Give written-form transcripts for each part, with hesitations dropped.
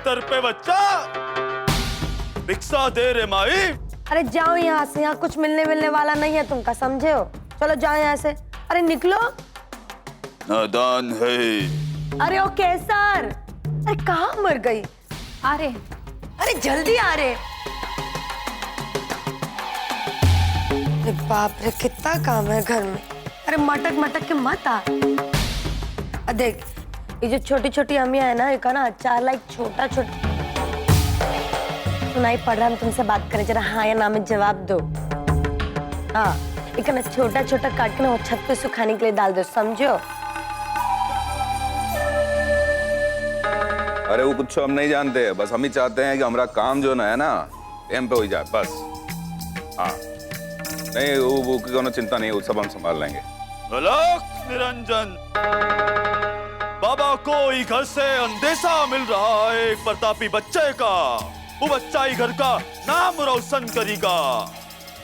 दर पे बच्चा, भिक्षा दे रे माई। अरे जाओ यहाँ से, यहाँ कुछ मिलने वाला नहीं है तुमका, समझे हो? चलो जाओ यहाँ से। अरे निकलो। नादान है। अरे ओ केसर, अरे कहाँ मर गई? अरे जल्दी आ रहे। अरे बाप रे, कितना काम है घर में। अरे मटक के मत आ। देख, ये जो छोटी छोटी अम्मियाँ है ना, इनका ना अचार लाइक छोटा सुनाई पड़ रहा है। हम तुमसे बात करें, जरा हाँ या ना में जवाब दो। हाँ, इनका ना छोटा काट के ना वो छत पे सुखाने के लिए डाल दो, समझो? अरे वो कुछ हम नहीं जानते, बस हम ही चाहते हैं कि हमारा काम जो है ना टाइम पे हो जाए, बस। हाँ, नहीं वो की कोनो चिंता नहीं, वो सब हम संभाल लेंगे। अलख निरंजन, बाबा को ही घर से अंदेशा मिल रहा है एक प्रतापी बच्चे का। वो बच्चा ही घर का नाम रोशन करेगा।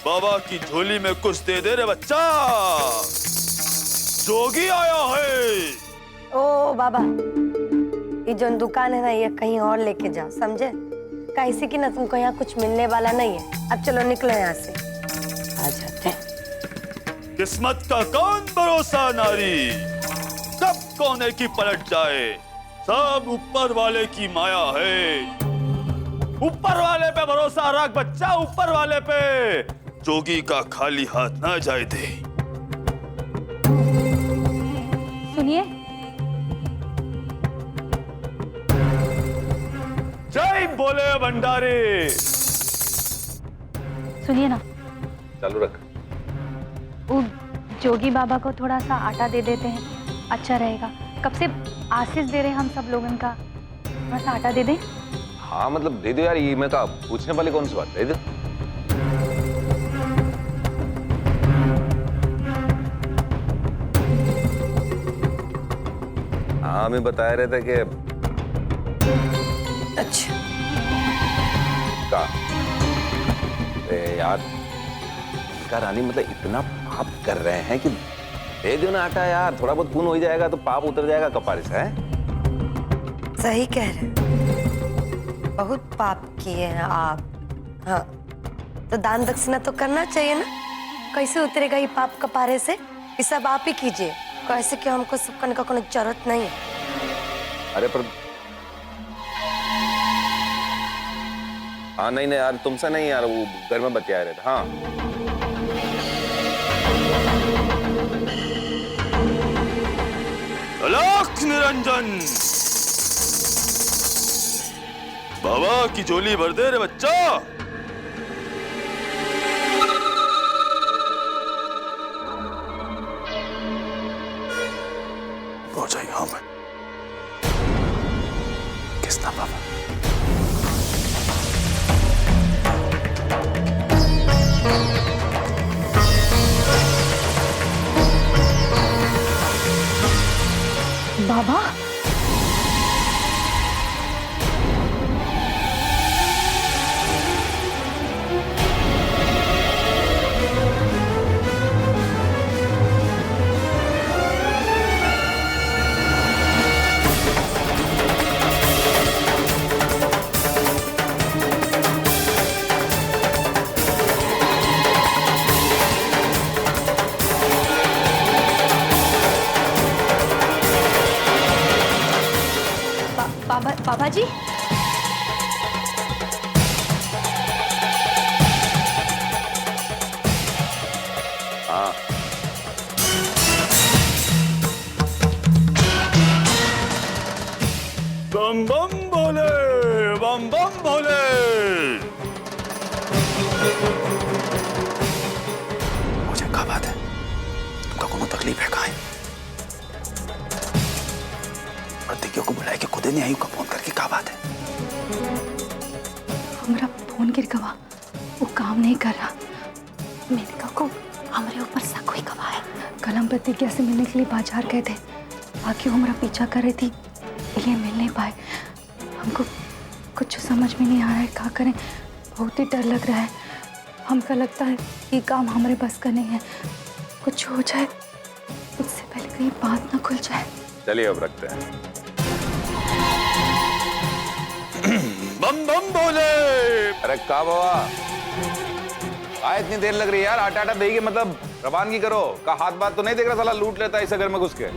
बाबा की झोली में कुछ दे दे रे बच्चा, जोगी आया है। ओ बाबा, ये जो दुकान है ना, ये कहीं और लेके जाओ, समझे? कैसे कि ना तुमको यहाँ कुछ मिलने वाला नहीं है। अब चलो निकलो यहाँ से। आ जाते हैं। किस्मत का कौन भरोसा नारी, कब कोने की पलट जाए। सब ऊपर वाले की माया है। ऊपर वाले पे भरोसा रख बच्चा, ऊपर वाले पे। जोगी का खाली हाथ ना जाए दे। सुनिए, जय बोले भंडारी। सुनिए ना, चालू रख। वो जोगी बाबा को थोड़ा सा आटा दे देते हैं, अच्छा रहेगा। कब से आशीष दे रहे हैं हम सब लोग, इनका थोड़ा सा आटा दे दें। हाँ मतलब दे दो यार, ये मैं कहा पूछने वाली कौन सी बात, दे दो। हाँ, हमें बता रहे थे कि अच्छा का यार का रानी, मतलब इतना पाप कर रहे हैं कि दे दो ना आटा यार, थोड़ा बहुत पुण्य हो जाएगा तो पाप उतर जाएगा कपारे से। है सही कह रहे, बहुत पाप किए हैं आप। हाँ, तो दान दक्षिणा तो करना चाहिए ना। कैसे उतरेगा ये पाप कपारे से? ये सब आप ही कीजिए, कैसे कि हमको सब करने का कोई जरूरत नहीं है। अरे पर हाँ, नहीं यार, तुमसे नहीं यार, वो घर में बतिया रहे थे। हाँ अलख निरंजन, बाबा की झोली भर दे रे बच्चा। हो जाए हाँ मैं किसना बाबा। बाबा, बाबा जी, हाँ बम बम भोले, बम बम भोले। मुझे क्या बात है, तुमका कोनो तकलीफ है? कहाँ है प्रतिज्ञा को बुलाए के खुदे नहीं आई का फोन करके? क्या बात है? हमारा फोन गिर गवा, वो काम नहीं कर रहा। मैंने कहा को हमारे ऊपर शक हुई गवा है। कल हम प्रतिज्ञा से मिलने के लिए बाजार गए थे, बाकी वो हमारा पीछा कर रही थी, इसलिए मिल नहीं पाए। हमको कुछ समझ में नहीं आ रहा है, क्या करें। बहुत ही डर लग रहा है। हमको लगता है ये काम हमारे बस का नहीं है। कुछ हो जाए उससे पहले कहीं बात ना खुल जाए। चलिए अब रखते हैं। बम बम बोले। अरे का बाबा आ इतनी देर लग रही है यार, आटा आटा दही के मतलब रवानगी करो। का हाथ बात तो नहीं देख रहा, साला लूट लेता है इसे घर में घुस के।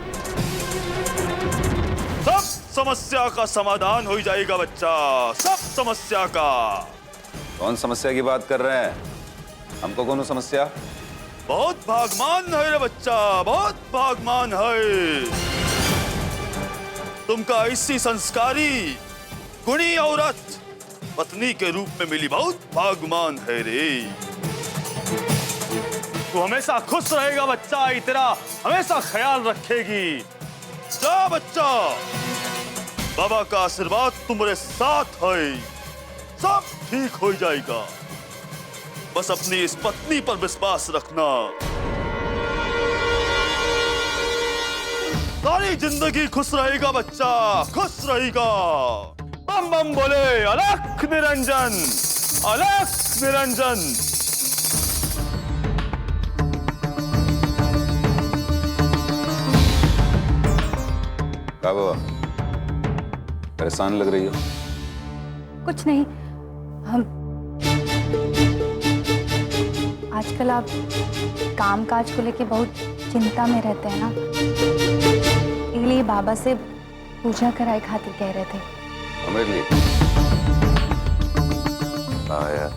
सब समस्या का समाधान हो जाएगा बच्चा, सब समस्या का। कौन समस्या की बात कर रहे हैं? हमको कौन समस्या? बहुत भागमान है रे बच्चा, बहुत भागमान है। तुमका ऐसी संस्कारी गुणी औरत पत्नी के रूप में मिली, बहुत भागमान है रे। तू हमेशा खुश रहेगा बच्चा, तेरा हमेशा ख्याल रखेगी। जा बच्चा, बाबा का आशीर्वाद तुम्हारे साथ है, सब ठीक हो जाएगा। बस अपनी इस पत्नी पर विश्वास रखना। सारी जिंदगी खुश रहेगा बच्चा, खुश रहेगा। बम बम बोले अलख निरंजन, अलख निरंजन। का बाबा परेशान लग रही हो? कुछ नहीं, हम आजकल आप काम काज को लेके बहुत चिंता में रहते हैं ना, इसलिए बाबा से पूजा कराए खातिर कह रहे थे। हमारे लिए? हाँ यार,